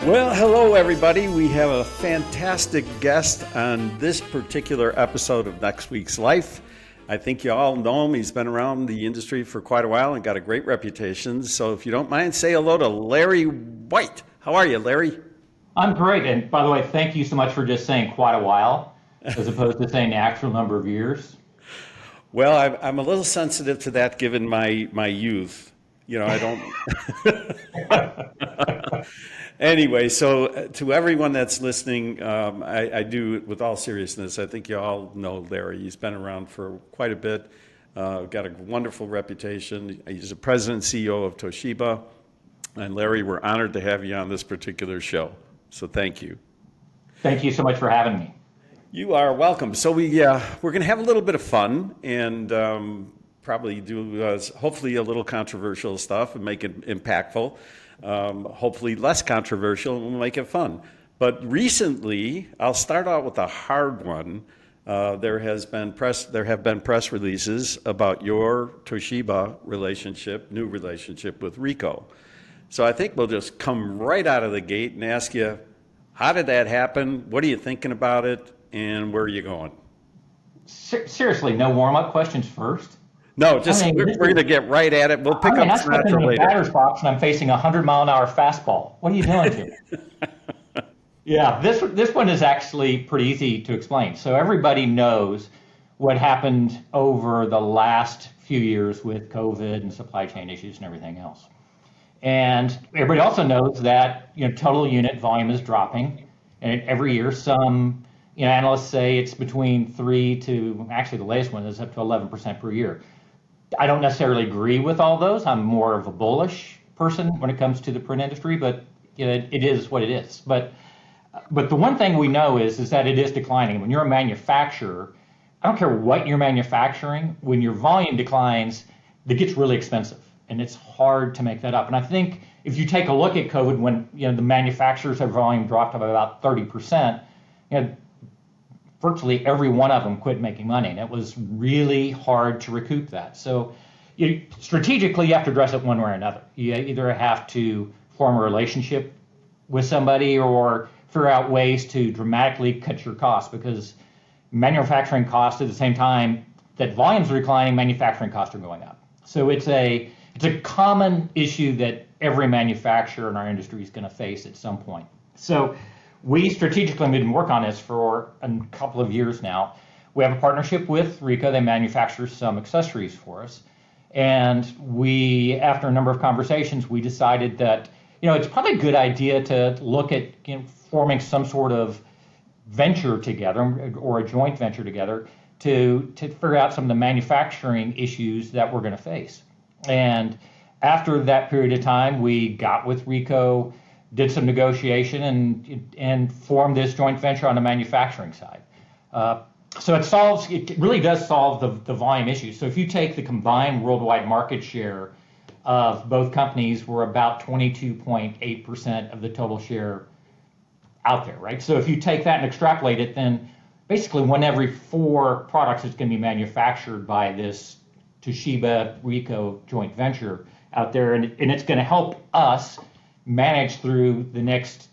Well, hello, everybody. We have a fantastic guest on this particular episode of Next Week's Life. I think you all know him. He's been around the industry for quite a while and got a great reputation. So if you don't mind, say hello to Larry White. How are you, Larry? I'm great. And by the way, thank you so much for just saying quite a while as opposed to saying the actual number of years. Well, I'm a little sensitive to that given my youth. You know, I don't. Anyway, so to everyone that's listening, I do, with all seriousness, I think you all know Larry. He's been around for quite a bit, got a wonderful reputation. He's the president and CEO of Toshiba. And Larry, we're honored to have you on this particular show. So thank you. Thank you so much for having me. You are welcome. So we're going to have a little bit of fun and probably do hopefully a little controversial stuff and make it impactful. Hopefully less controversial and we'll make it fun. But recently, I'll start out with a hard one. There have been press releases about your Toshiba new relationship with Ricoh. So I think we'll just come right out of the gate and ask you, how did that happen? What are you thinking about it? And where are you going? Seriously, no warm-up questions first? No, we're going to get right at it. We'll pick up Sinatra later. I'm in the batter's box and I'm facing a 100-mile-an-hour fastball. What are you doing to me? Yeah, this one is actually pretty easy to explain. So everybody knows what happened over the last few years with COVID and supply chain issues and everything else. And everybody also knows that total unit volume is dropping, and every year some analysts say it's between 3 to actually the latest one is up to 11% per year. I don't necessarily agree with all those. I'm more of a bullish person when it comes to the print industry, but it is what it is. But the one thing we know is that it is declining. When you're a manufacturer, I don't care what you're manufacturing, when your volume declines, it gets really expensive. And it's hard to make that up. And I think if you take a look at COVID, when the manufacturers' volume dropped by about 30%, virtually every one of them quit making money, and it was really hard to recoup that. So strategically, you have to address it one way or another. You either have to form a relationship with somebody or figure out ways to dramatically cut your costs, because manufacturing costs at the same time that volumes are declining, manufacturing costs are going up. So it's a common issue that every manufacturer in our industry is going to face at some point. So we strategically have been working on this for a couple of years now. We have a partnership with Ricoh. They manufacture some accessories for us. And after a number of conversations, we decided that it's probably a good idea to look at forming some sort of venture together or a joint venture together to figure out some of the manufacturing issues that we're going to face. And after that period of time, we got with Ricoh, did some negotiation, and formed this joint venture on the manufacturing side. So it really does solve the volume issue. So if you take the combined worldwide market share of both companies, we're about 22.8% of the total share out there, right? So if you take that and extrapolate it, then basically 1 every 4 products is going to be manufactured by this Toshiba Ricoh joint venture out there, and it's going to help us manage through the next,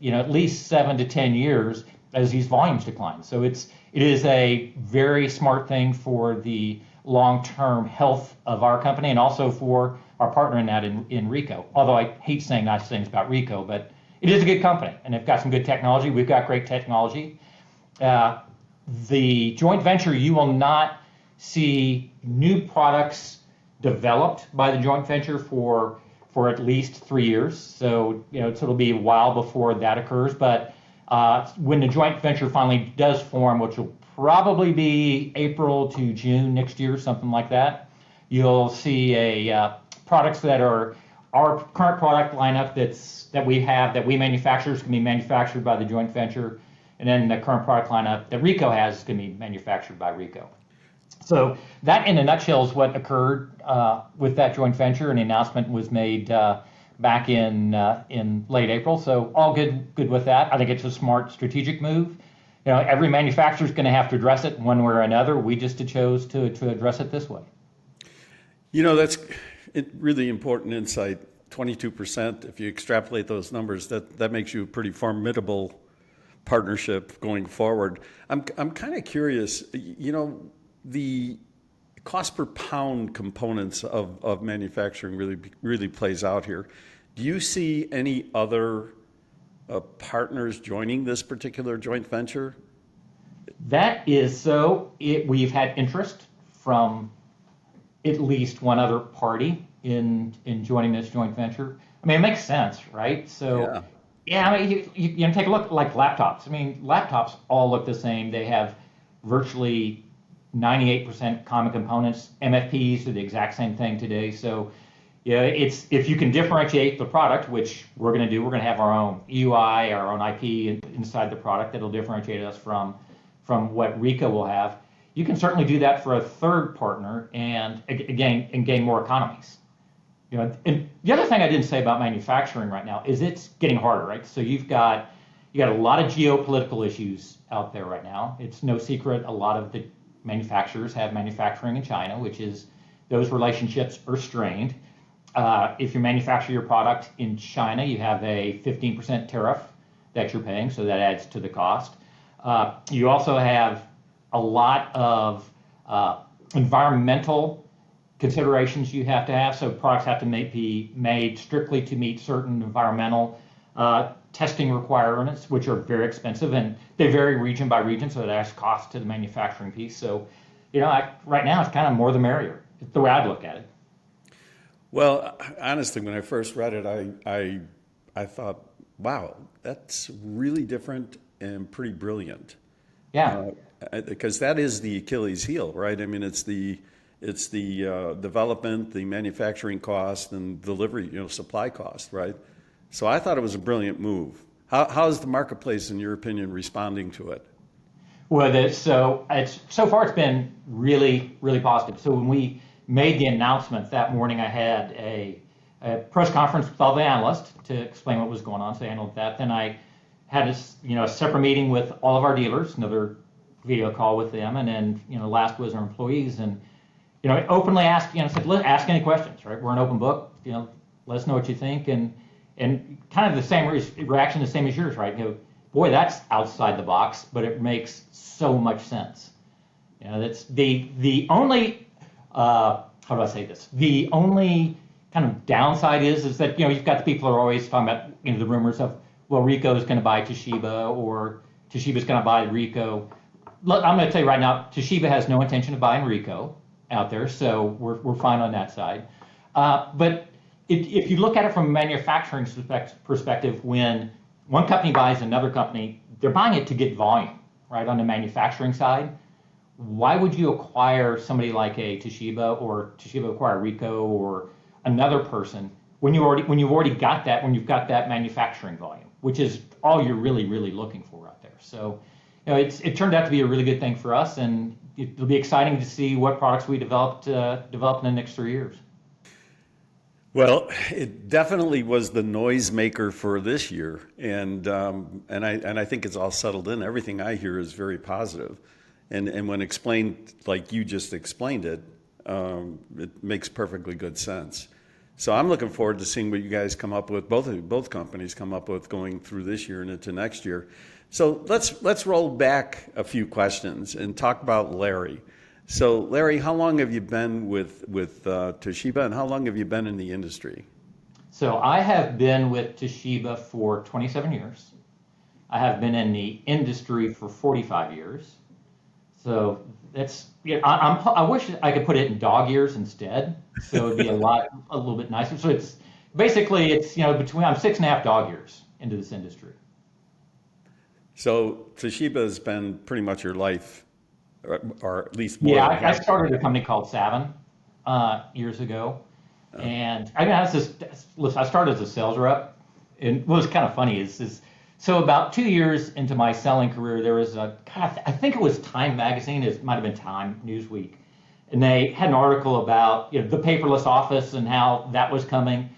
at least 7 to 10 years as these volumes decline. So it is a very smart thing for the long-term health of our company and also for our partner in that in Ricoh. Although I hate saying nice things about Ricoh, but it is a good company and they've got some good technology. We've got great technology. The joint venture, you will not see new products developed by the joint venture for at least 3 years. So it'll be a while before that occurs. But when the joint venture finally does form, which will probably be April to June next year, something like that, you'll see products that are our current product lineup that we manufacture is going to be manufactured by the joint venture, and then the current product lineup that Ricoh has is going to be manufactured by Ricoh. So that, in a nutshell, is what occurred with that joint venture, and the announcement was made back in late April. So all good with that. I think it's a smart strategic move. Every manufacturer is going to have to address it one way or another. We just chose to address it this way. That's really important insight 22%, if you extrapolate those numbers, that makes you a pretty formidable partnership going forward. I'm kind of curious, the cost per pound components of manufacturing really plays out here. Do you see any other partners joining this particular joint venture? That is so. We've had interest from at least one other party in joining this joint venture. I mean, it makes sense, right? So, yeah, I mean, you take a look like laptops. I mean, laptops all look the same. They have virtually 98% common components. MFPs are the exact same thing today. So, yeah, it's if you can differentiate the product, which we're going to do. We're going to have our own UI, our own IP inside the product that'll differentiate us from what Ricoh will have. You can certainly do that for a third partner and gain more economies. And the other thing I didn't say about manufacturing right now is it's getting harder, right? So you got a lot of geopolitical issues out there right now. It's no secret a lot of the manufacturers have manufacturing in China, which is those relationships are strained. If you manufacture your product in China, you have a 15% tariff that you're paying, so that adds to the cost. You also have a lot of environmental considerations you have to have. So products have to be made strictly to meet certain environmental testing requirements, which are very expensive, and they vary region by region, so it adds cost to the manufacturing piece. So, right now it's kind of more the merrier. It's the way I'd look at it. Well, honestly, when I first read it, I thought, wow, that's really different and pretty brilliant. Yeah. Because that is the Achilles heel, right? I mean, it's the development, the manufacturing cost, and delivery, supply cost, right? So I thought it was a brilliant move. How's the marketplace, in your opinion, responding to it? Well, so far it's been really, really positive. So when we made the announcement that morning, I had a press conference with all the analysts to explain what was going on. So I handled that. Then I had a separate meeting with all of our dealers, another video call with them, and then last was our employees, and I openly asked, said, ask any questions, right? We're an open book, let us know what you think, and kind of the same reaction, the same as yours, right? Boy, that's outside the box, but it makes so much sense. That's the only how do I say this? The only kind of downside is that you've got the people who are always talking about the rumors of, well, Ricoh is going to buy Toshiba or Toshiba's going to buy Ricoh. Look, I'm going to tell you right now, Toshiba has no intention of buying Ricoh out there, so we're fine on that side. But if you look at it from a manufacturing perspective, when one company buys another company, they're buying it to get volume, right? On the manufacturing side, why would you acquire somebody like a Toshiba or Toshiba acquire Ricoh or another person when you've already got that, when you've got that manufacturing volume, which is all you're really, really looking for out there. So, it turned out to be a really good thing for us, and it'll be exciting to see what products we develop in the next 3 years. Well, it definitely was the noisemaker for this year, and I think it's all settled in. Everything I hear is very positive, and when explained like you just explained it, it makes perfectly good sense. So I'm looking forward to seeing what you guys come up with. Both companies come up with going through this year and into next year. So let's roll back a few questions and talk about Larry. So Larry, how long have you been with Toshiba, and how long have you been in the industry? So I have been with Toshiba for 27 years. I have been in the industry for 45 years. So that's I wish I could put it in dog years instead. So it'd be a little bit nicer. So it's basically between I'm 6.5 dog years into this industry. So Toshiba has been pretty much your life, or at least more. Yeah, I started a company called Savin years ago, and I started as a sales rep. And what was kind of funny is so about 2 years into my selling career, there was I think it was Time Magazine, it might have been Time, Newsweek, and they had an article about the paperless office and how that was coming.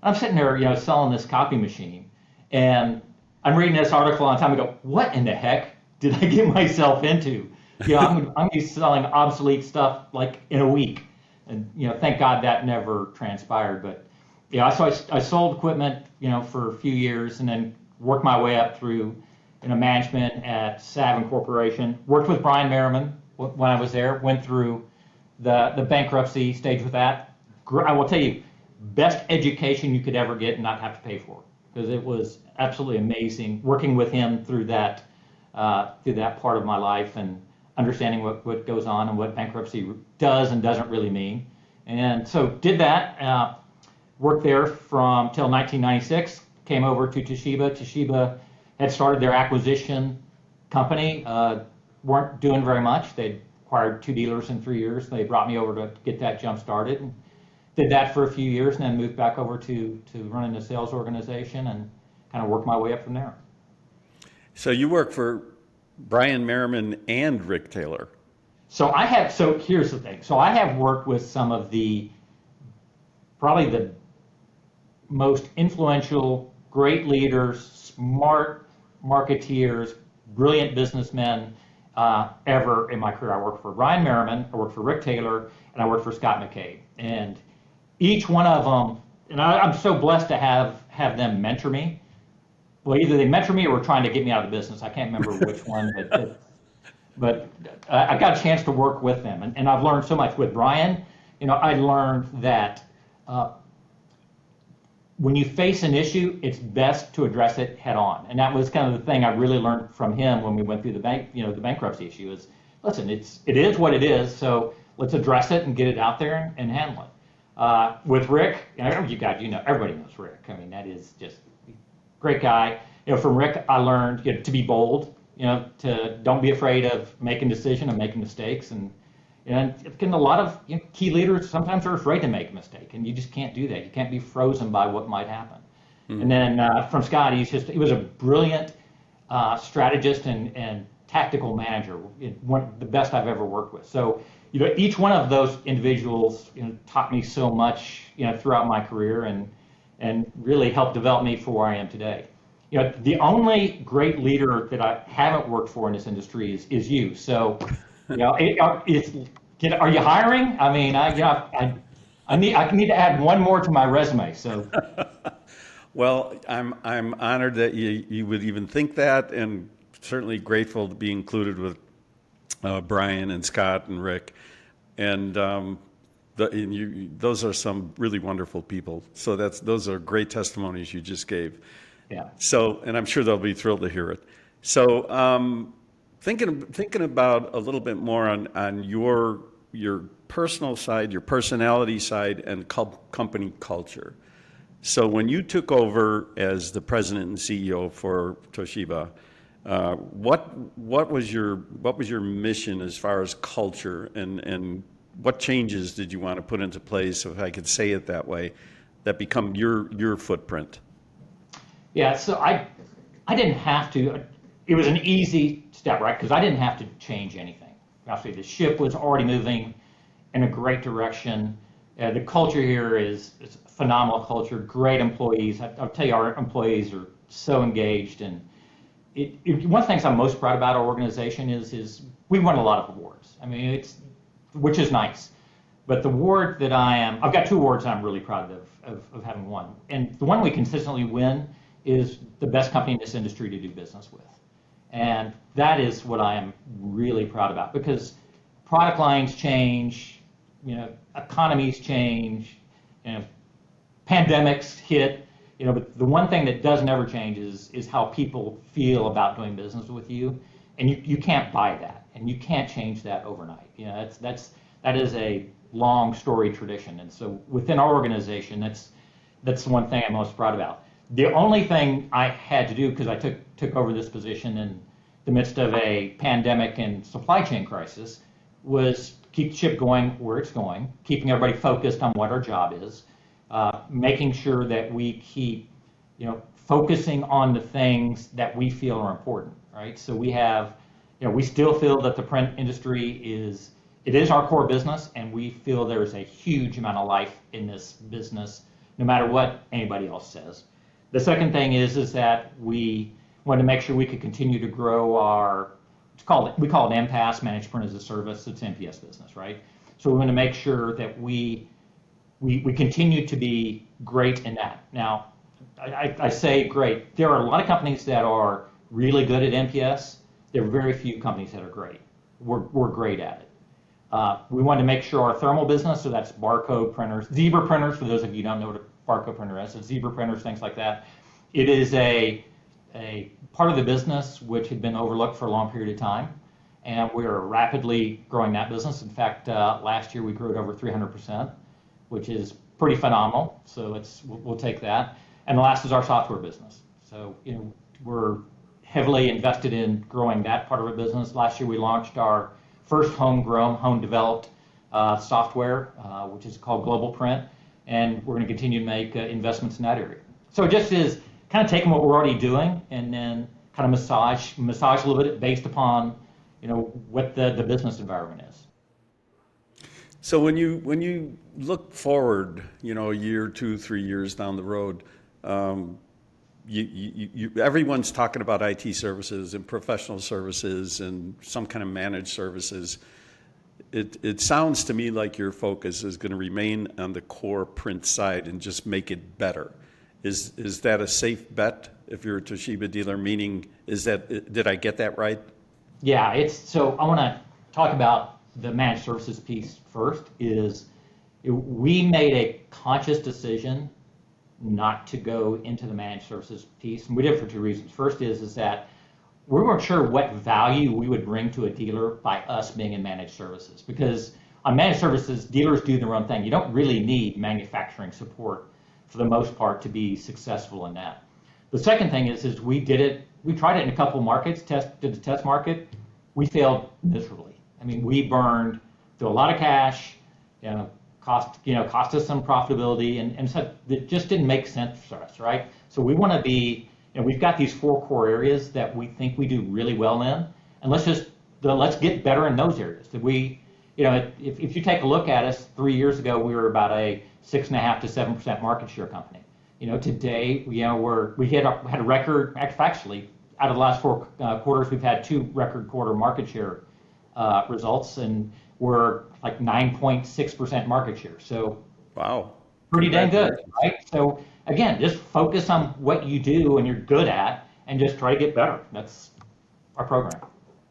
I'm sitting there, selling this copy machine, and I'm reading this article on time and go, what in the heck did I get myself into? I'm going to be selling obsolete stuff like in a week. And, thank God that never transpired. But yeah, so I sold equipment, for a few years, and then worked my way up through, management at Savin Corporation. Worked with Brian Merriman when I was there. Went through the bankruptcy stage with that. I will tell you, best education you could ever get and not have to pay for, because it was absolutely amazing working with him through that part of my life and understanding what goes on and what bankruptcy does and doesn't really mean. And so did that. Worked there from till 1996. Came over to Toshiba. Toshiba had started their acquisition company. Weren't doing very much. They'd acquired 2 dealers in 3 years. They brought me over to get that jump started. And did that for a few years, and then moved back over to running the sales organization and kind of worked my way up from there. So you work for Brian Merriman and Rick Taylor. So here's the thing. So I have worked with some of probably the most influential, great leaders, smart marketeers, brilliant businessmen ever in my career. I worked for Brian Merriman, I worked for Rick Taylor, and I worked for Scott McCabe. And each one of them, and I'm so blessed to have them mentor me. Well, either they mentor me or were trying to get me out of the business. I can't remember which one, but I got a chance to work with them, and I've learned so much. With Brian, I learned that when you face an issue, it's best to address it head on. And that was kind of the thing I really learned from him when we went through the bankruptcy issue is, listen, it is what it is, so let's address it and get it out there and handle it. With Rick, everybody knows Rick. I mean, that is just a great guy. From Rick, I learned to be bold, to don't be afraid of making decisions and making mistakes. And a lot of key leaders sometimes are afraid to make a mistake, and you just can't do that. You can't be frozen by what might happen. Mm-hmm. And then from Scott, he was a brilliant strategist and tactical manager, the best I've ever worked with. So each one of those individuals taught me so much throughout my career and really helped develop me for where I am today. The only great leader that I haven't worked for in this industry is you. So. Are you hiring? I mean, I need to add one more to my resume. So, well, I'm honored that you would even think that, and certainly grateful to be included with Brian and Scott and Rick, and those are some really wonderful people. So those are great testimonies you just gave. Yeah. So, and I'm sure they'll be thrilled to hear it. So. Thinking about a little bit more on your personal side, your personality side, and company culture. So when you took over as the president and CEO for Toshiba, what was your mission as far as culture, and what changes did you want to put into place, if I could say it that way, that become your footprint? Yeah. So I didn't have to. It was an easy step, right? Because I didn't have to change anything. Obviously, the ship was already moving in a great direction. The culture here is phenomenal culture, great employees. I'll tell you, our employees are so engaged. And one of the things I'm most proud about our organization is we won a lot of awards. I mean, which is nice. But the award that I've got 2 awards I'm really proud of having won. And the one we consistently win is the best company in this industry to do business with. And that is what I am really proud about, because product lines change, economies change, pandemics hit, but the one thing that does never change is how people feel about doing business with you, and you can't buy that, and you can't change that overnight. That is a long story tradition, and so within our organization, that's the one thing I'm most proud about. The only thing I had to do, because I took over this position in the midst of a pandemic and supply chain crisis, was keep the ship going where it's going, keeping everybody focused on what our job is, making sure that we keep, focusing on the things that we feel are important, right? So we have, we still feel that the print industry is our core business, and we feel there's a huge amount of life in this business, no matter what anybody else says. The second thing is that we wanted to make sure we could continue to grow we call it MPAS, Managed Print as a Service. It's MPS business, right? So we want to make sure that we we continue to be great in that. Now, I say great. There are a lot of companies that are really good at NPS. There are very few companies that are great. We're great at it. We wanted to make sure our thermal business, so that's barcode printers, Zebra printers, for those of you who don't know what a barcode printer is, so Zebra printers, things like that. It is a part of the business which had been overlooked for a long period of time, and we are rapidly growing that business. In fact, last year we grew it over 300%, which is pretty phenomenal. So we'll take that. And the last is our software business. So we're heavily invested in growing that part of our business. Last year we launched our first homegrown, home-developed software, which is called Global Print, and we're going to continue to make investments in that area. So it just is kind of taking what we're already doing and then kind of massage a little bit based upon what the business environment is. So when you look forward, a year, 2, 3 years down the road, everyone's talking about IT services and professional services and some kind of managed services. It sounds to me like your focus is going to remain on the core print side and just make it better. Is that a safe bet if you're a Toshiba dealer? Meaning, did I get that right? Yeah, so I want to talk about the managed services piece first. We made a conscious decision not to go into the managed services piece, and we did it for 2 reasons. First is that we weren't sure what value we would bring to a dealer by us being in managed services, because on managed services, dealers do their own thing. You don't really need manufacturing support for the most part to be successful in that. The second thing is we tried it in a couple markets, did the test market. We failed miserably. I mean, we burned through a lot of cash, cost us some profitability, and so it just didn't make sense for us, right? So we want to be, we've got these 4 core areas that we think we do really well in, and let's get better in those areas. If you take a look at us, 3 years ago we were about a 6.5% to 7% market share company. Today we had a record. Actually, out of the last 4 quarters, we've had 2 record quarter market share results, and we're like 9.6% market share. So wow, pretty dang good, right? So again, just focus on what you do and you're good at, and just try to get better. That's our program.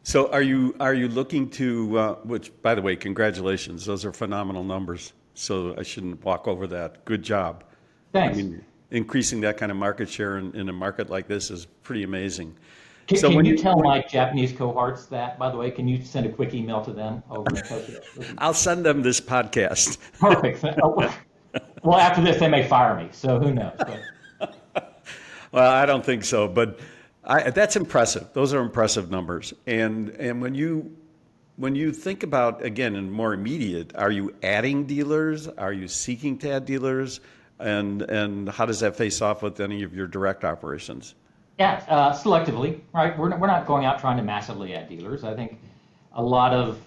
So are you looking to? Which, by the way, congratulations. Those are phenomenal numbers. So I shouldn't walk over that. Good job. Thanks. I mean, increasing that kind of market share in a market like this is pretty amazing. Can you tell my Japanese cohorts that, by the way? Can you send a quick email to them over in Tokyo? I'll send them this podcast. Perfect. Well, after this, they may fire me, so who knows? Well, I don't think so, but that's impressive. Those are impressive numbers. And when you think about, again, in more immediate, are you adding dealers? Are you seeking to add dealers? And how does that face off with any of your direct operations? Yeah, selectively, right? We're not going out trying to massively add dealers. I think a lot of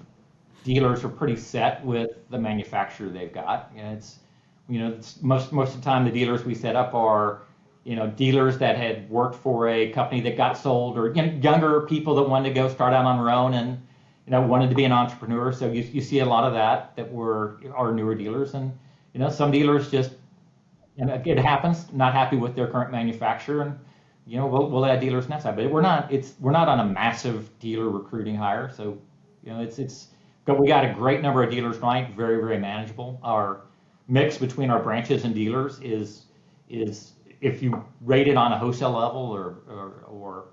dealers are pretty set with the manufacturer they've got. It's most of the time the dealers we set up are dealers that had worked for a company that got sold, or younger people that wanted to go start out on their own and wanted to be an entrepreneur. So you see a lot of that are newer dealers, and some dealers just it happens, not happy with their current manufacturer, and we'll add dealers on that side. But we're not on a massive dealer recruiting hire. So but we got a great number of dealers going, very, very manageable. Our mix between our branches and dealers is if you rate it on a wholesale level or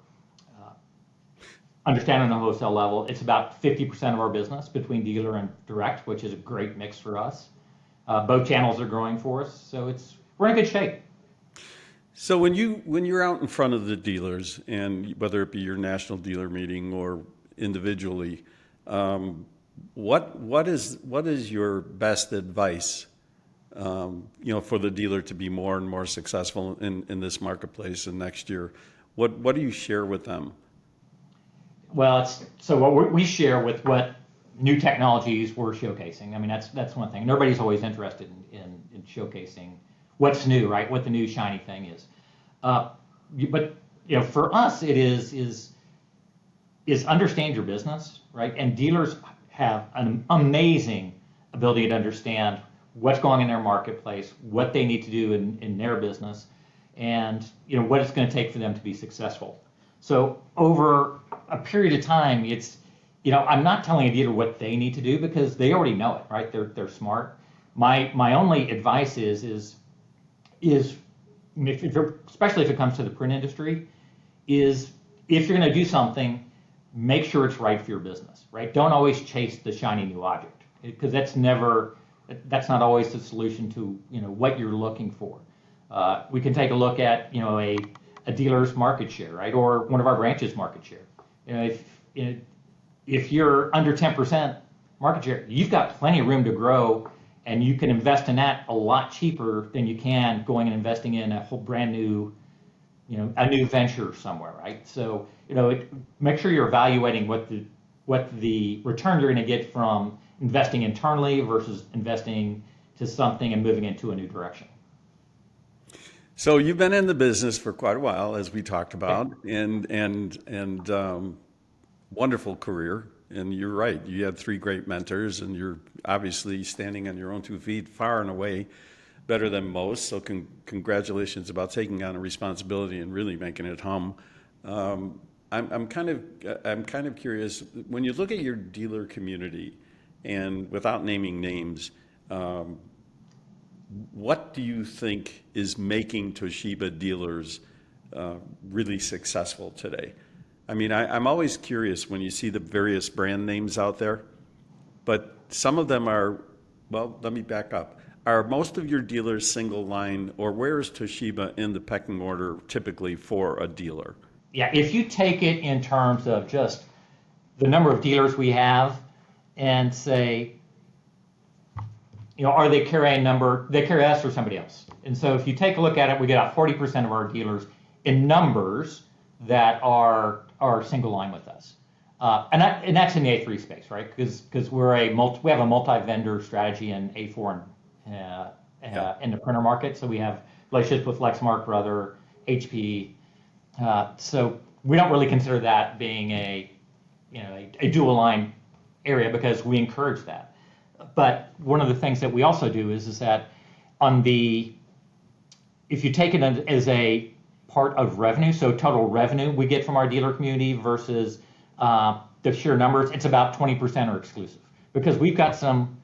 understanding on a wholesale level, it's about 50% of our business between dealer and direct, which is a great mix for us. Both channels are growing for us, so we're in good shape. So when you're out in front of the dealers, and whether it be your national dealer meeting or individually, what is your best advice, for the dealer to be more and more successful in this marketplace and next year? What do you share with them? Well, what we share with what new technologies we're showcasing. I mean, that's one thing. And everybody's always interested in showcasing what's new, right? What the new shiny thing is. But for us, it is understand your business, right? And dealers have an amazing ability to understand what's going on in their marketplace, what they need to do in their business, and what it's going to take for them to be successful. So over a period of time, it's I'm not telling a dealer what they need to do because they already know it, right? They're smart. My only advice is especially if it comes to the print industry, is if you're going to do something, make sure it's right for your business, right? Don't always chase the shiny new object because that's not always the solution to what you're looking for. We can take a look at a dealer's market share, right, or one of our branches' market share. If you're under 10% market share, you've got plenty of room to grow, and you can invest in that a lot cheaper than you can going and investing in a whole brand new, a new venture somewhere, right? So, make sure you're evaluating what the return you're going to get from investing internally versus investing to something and moving into a new direction. So you've been in the business for quite a while, as we talked about, and wonderful career. And you're right, you had 3 great mentors, and you're obviously standing on your own 2 feet, far and away better than most. So congratulations about taking on a responsibility and really making it hum. I'm kind of curious, when you look at your dealer community, and without naming names, what do you think is making Toshiba dealers really successful today? I mean, I'm always curious when you see the various brand names out there, but some of them are, well, let me back up. Are most of your dealers single line, or where is Toshiba in the pecking order typically for a dealer? Yeah, if you take it in terms of just the number of dealers we have and say, are they carrying they carry us or somebody else? And so if you take a look at it, we get about 40% of our dealers in numbers that are single line with us. And that's in the A3 space, right? Because we have a multi-vendor strategy in A4 and in the printer market. So we have relationships with Lexmark, Brother, HP. So we don't really consider that being a dual line area because we encourage that. But one of the things that we also do is that if you take it as a part of revenue, so total revenue we get from our dealer community versus the sheer numbers, it's about 20% are exclusive because we've got some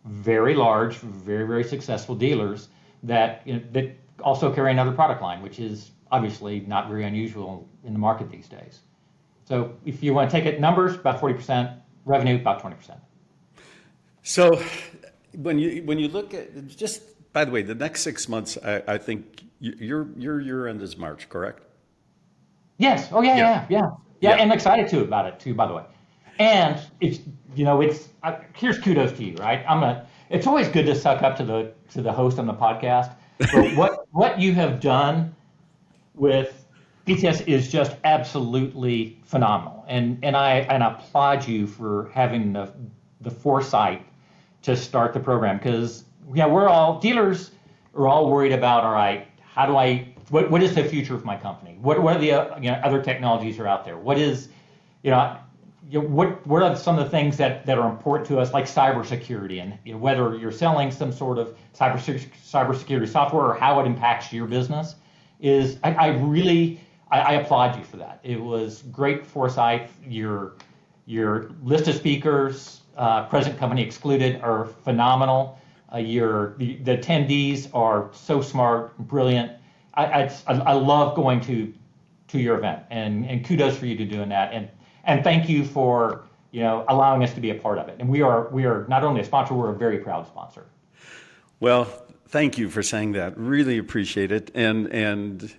very large, very, very successful dealers that that also carry another product line, which is obviously not very unusual in the market these days. So if you want to take it numbers, about 40%, revenue about 20%. So when you look at, just by the way, the next 6 months, I think your year end is March, correct? Yes. Oh yeah. And I'm excited about it too, by the way. And it's here's kudos to you, right? It's always good to suck up to the host on the podcast. But what you have done with BTS is just absolutely phenomenal, and I applaud you for having the foresight to start the program because dealers are all worried about, all right, what is the future of my company? What are the other technologies are out there? What are some of the things that are important to us, like cybersecurity, and whether you're selling some sort of cybersecurity software or how it impacts your business is I applaud you for that. It was great foresight. Your list of speakers, present company excluded, are phenomenal. The attendees are so smart, brilliant. I love going to your event, and kudos for you to doing that, and thank you for allowing us to be a part of it. And we are not only a sponsor, we're a very proud sponsor. Well, thank you for saying that. Really appreciate it. And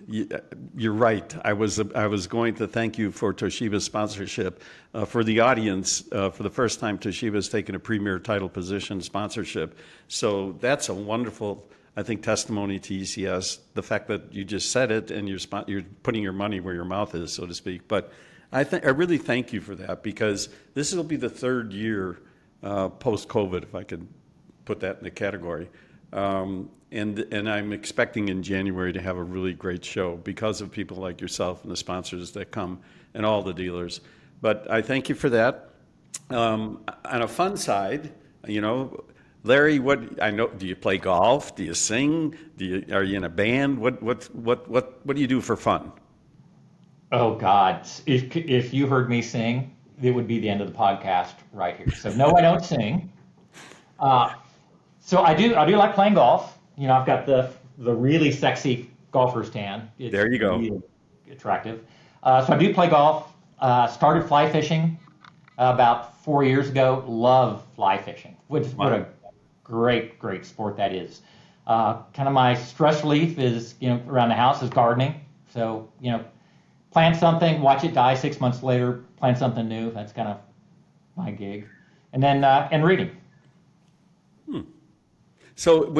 you're right. I was going to thank you for Toshiba's sponsorship. For the audience, for the first time, Toshiba has taken a premier title position sponsorship. So that's a wonderful, I think, testimony to ECS. The fact that you just said it and you're putting your money where your mouth is, so to speak. But I really thank you for that because this will be the 3rd year post-COVID, if I could put that in the category. And I'm expecting in January to have a really great show because of people like yourself and the sponsors that come and all the dealers. But I thank you for that. On a fun side, Larry, what I know, do you play golf? Do you sing? Are you in a band? What do you do for fun? Oh God, if you heard me sing, it would be the end of the podcast right here. So no, I don't sing. Uh, so I do like playing golf. You know, I've got the really sexy golfer's tan. It's There you go. really attractive. So I do play golf. Started fly fishing about 4 years ago. Love fly fishing. What a Wow. great sport that is. Kind of my stress relief is, around the house is gardening. So, plant something, watch it die 6 months later, plant something new. That's kind of my gig. And then, and reading. So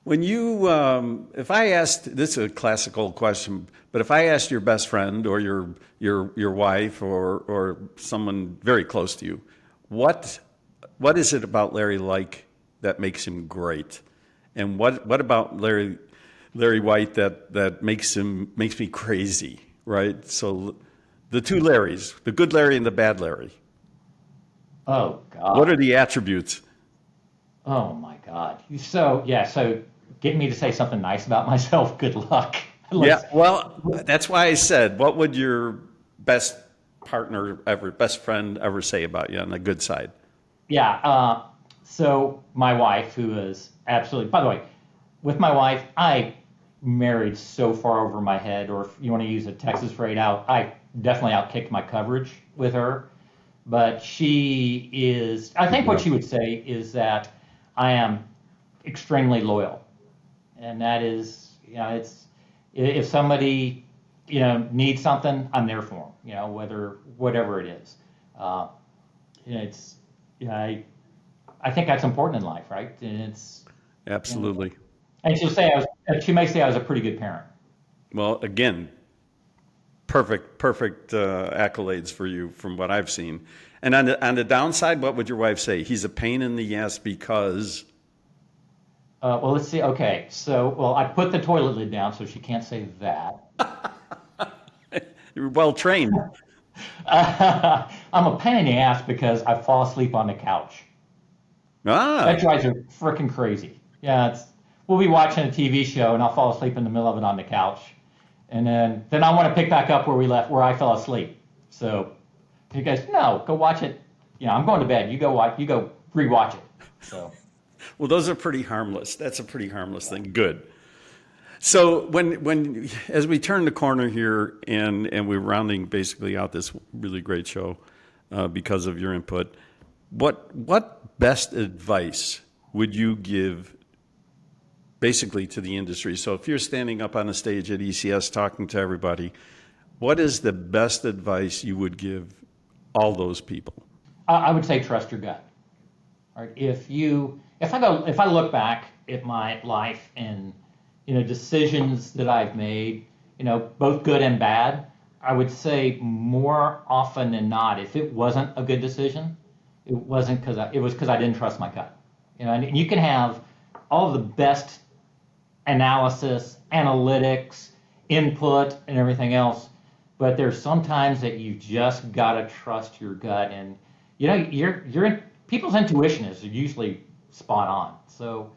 if I asked, this is a classical question, but if I asked your best friend or your wife or someone very close to you, what is it about Larry like that makes him great, and what about Larry White that makes me crazy, right? So the two Larrys, the good Larry and the bad Larry, Oh, what are God. the attributes? Oh, my God. So getting me to say something nice about myself, good luck. Yeah, Let's, well, that's why I said, what would your best partner ever, best friend ever say about you on the good side? yeah. So my wife, who is absolutely, by the way, with my wife, I married so far over my head, or if you want to use a Texas phrase, I definitely outkicked my coverage with her. But she is, I think what Yeah. she would say is that I am extremely loyal. And that is, if somebody, needs something, I'm there for them, whatever it is. Uh, it's, you know, I think that's important in life, right? And you know, Absolutely. and she may say I was a pretty good parent. Well, again, perfect accolades for you from what I've seen. And on the downside, what would your wife say? He's a pain in the ass because, Well, let's see. Okay, so I put the toilet lid down, so she can't say that. you're well trained. I'm a pain in the ass because I fall asleep on the couch. That Ah, drives her freaking crazy. Yeah, we'll be watching a TV show and I'll fall asleep in the middle of it on the couch, and then I want to pick back up where we left, where I fell asleep. So he goes, no, go watch it. I'm going to bed. You go watch. You go rewatch it. So well, those are pretty harmless. That's a pretty harmless thing. Good. So as we turn the corner here and we're rounding basically out this really great show because of your input, what best advice would you give basically to the industry? So if you're standing up on a stage at ECS talking to everybody, what is the best advice you would give all those people? I would say trust your gut. Right? If I look back at my life and decisions that I've made, both good and bad, I would say more often than not, if it wasn't a good decision, it was because I didn't trust my gut. And you can have all of the best analysis, analytics, input, and everything else, but there's sometimes that you just gotta trust your gut, and people's intuition is usually spot on. So,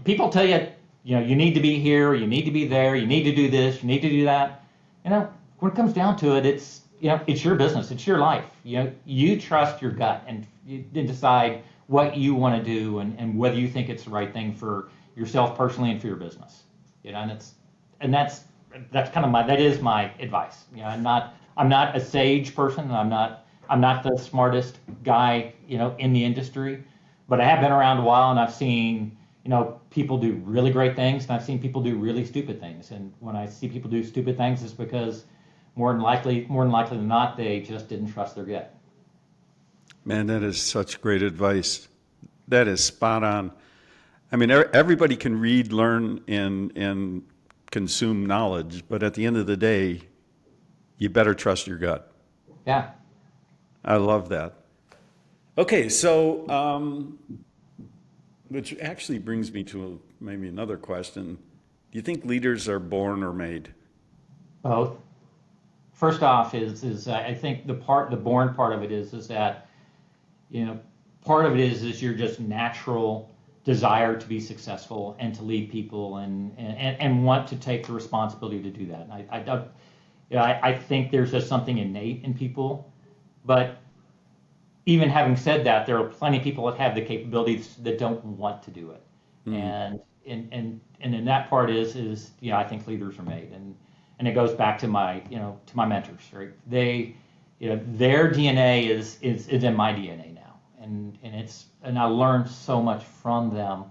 people tell you, you need to be here, you need to be there, you need to do this, you need to do that. When it comes down to it, it's your business, it's your life. You trust your gut and you decide what you want to do and whether you think it's the right thing for yourself personally and for your business. And that's kind of that is my advice. I'm not a sage person, and I'm not the smartest guy, in the industry, but I have been around a while and I've seen, people do really great things and I've seen people do really stupid things. And when I see people do stupid things, it's because more than likely than not, they just didn't trust their gut. Man, that is such great advice. That is spot on. I mean, everybody can read, learn, and consume knowledge, but at the end of the day, you better trust your gut. Yeah. I love that. Okay, so which actually brings me to maybe another question. Do you think leaders are born or made? Both. First off, is I think the born part of it is that you know part of it is your just natural desire to be successful and to lead people and want to take the responsibility to do that. And I don't, I think there's just something innate in people, but even having said that, there are plenty of people that have the capabilities that don't want to do it. And in that part is I think leaders are made, and it goes back to my mentors, right? They, their DNA is in my DNA now, and I learned so much from them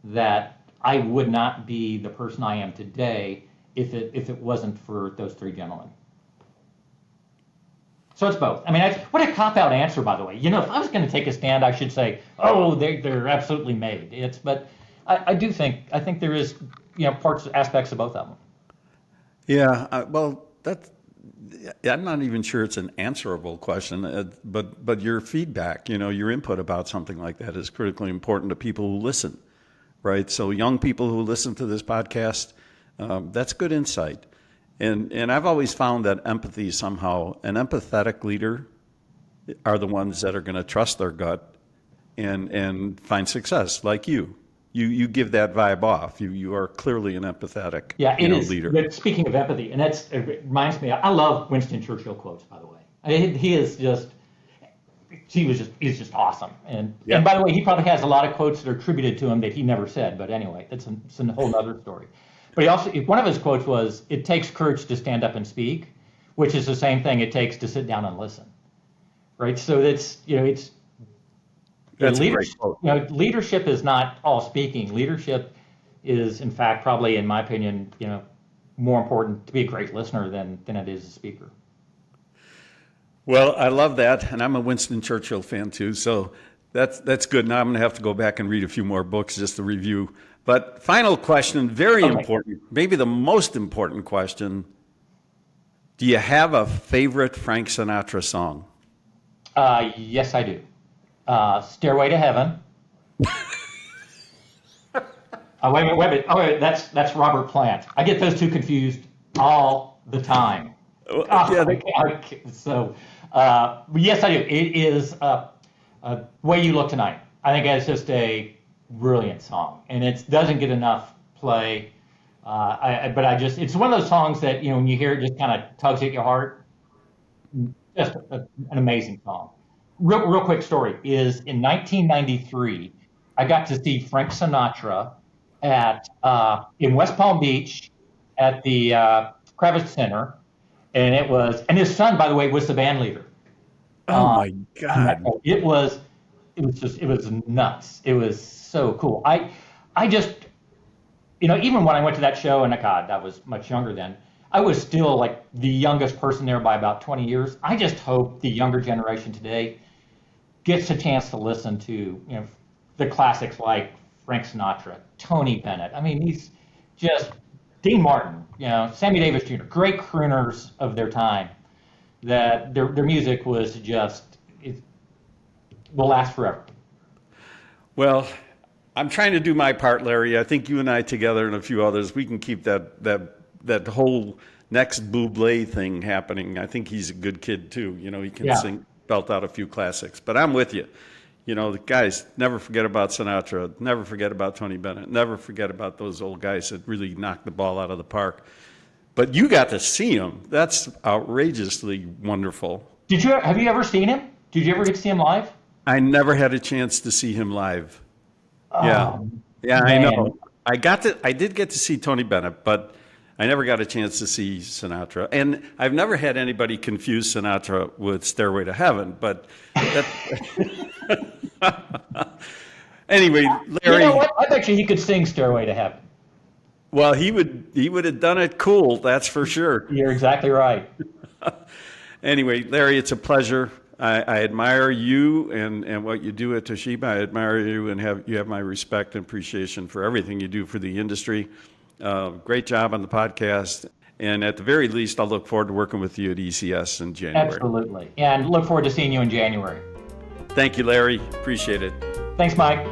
that I would not be the person I am today if it wasn't for those three gentlemen. So it's both. I mean, what a cop-out answer, by the way. If I was going to take a stand, I should say, oh, they're absolutely made. But I think there is, aspects of both of them. Yeah, well, I'm not even sure it's an answerable question, but your feedback, your input about something like that is critically important to people who listen, right? So young people who listen to this podcast, that's good insight. And I've always found that empathy somehow, an empathetic leader are the ones that are going to trust their gut and find success, like you. You give that vibe off. You are clearly an empathetic leader. But speaking of empathy, and it reminds me, I love Winston Churchill quotes, by the way. He's just awesome. And by the way, he probably has a lot of quotes that are attributed to him that he never said. But anyway, it's a whole other story. But one of his quotes was, "It takes courage to stand up and speak," which is the same thing it takes to sit down and listen. Right? So that's That's a great quote. Leadership is not all speaking. Leadership is, in fact, probably, in my opinion, more important to be a great listener than it is a speaker. Well, I love that, and I'm a Winston Churchill fan too, so that's good. Now I'm going to have to go back and read a few more books just to review. But final question, very important, maybe the most important question. Do you have a favorite Frank Sinatra song? Yes, I do. Stairway to Heaven. Wait a minute. Oh, wait, that's Robert Plant. I get those two confused all the time. So, yes, I do. It is Way You Look Tonight. I think it's just a brilliant song, and it doesn't get enough play. It's one of those songs that, when you hear it, just kind of tugs at your heart. Just an amazing song. Real quick story is in 1993, I got to see Frank Sinatra in West Palm Beach at the Kravitz Center, and his son, by the way, was the band leader. Oh my God! It was nuts. It was so cool. I just, even when I went to that show, and God, I was much younger then, I was still like the youngest person there by about 20 years. I just hope the younger generation today gets a chance to listen to, the classics like Frank Sinatra, Tony Bennett. I mean, he's just Dean Martin, Sammy Davis Jr., great crooners of their time. That their music was it will last forever. Well, I'm trying to do my part, Larry. I think you and I together and a few others, we can keep that whole next Buble thing happening. I think he's a good kid too. He can belt out a few classics. But I'm with you. The guys, never forget about Sinatra. Never forget about Tony Bennett. Never forget about those old guys that really knocked the ball out of the park. But you got to see him. That's outrageously wonderful. Have you ever seen him? Did you ever get to see him live? I never had a chance to see him live. Yeah, man. I know. I did get to see Tony Bennett, but I never got a chance to see Sinatra. And I've never had anybody confuse Sinatra with Stairway to Heaven, but anyway, Larry. You know what? I bet you he could sing Stairway to Heaven. Well, he would have done it cool, that's for sure. You're exactly right. Anyway, Larry, it's a pleasure. I admire you and what you do at Toshiba. I admire you and you have my respect and appreciation for everything you do for the industry. Great job on the podcast. And at the very least, I'll look forward to working with you at ECS in January. Absolutely. And look forward to seeing you in January. Thank you, Larry. Appreciate it. Thanks, Mike.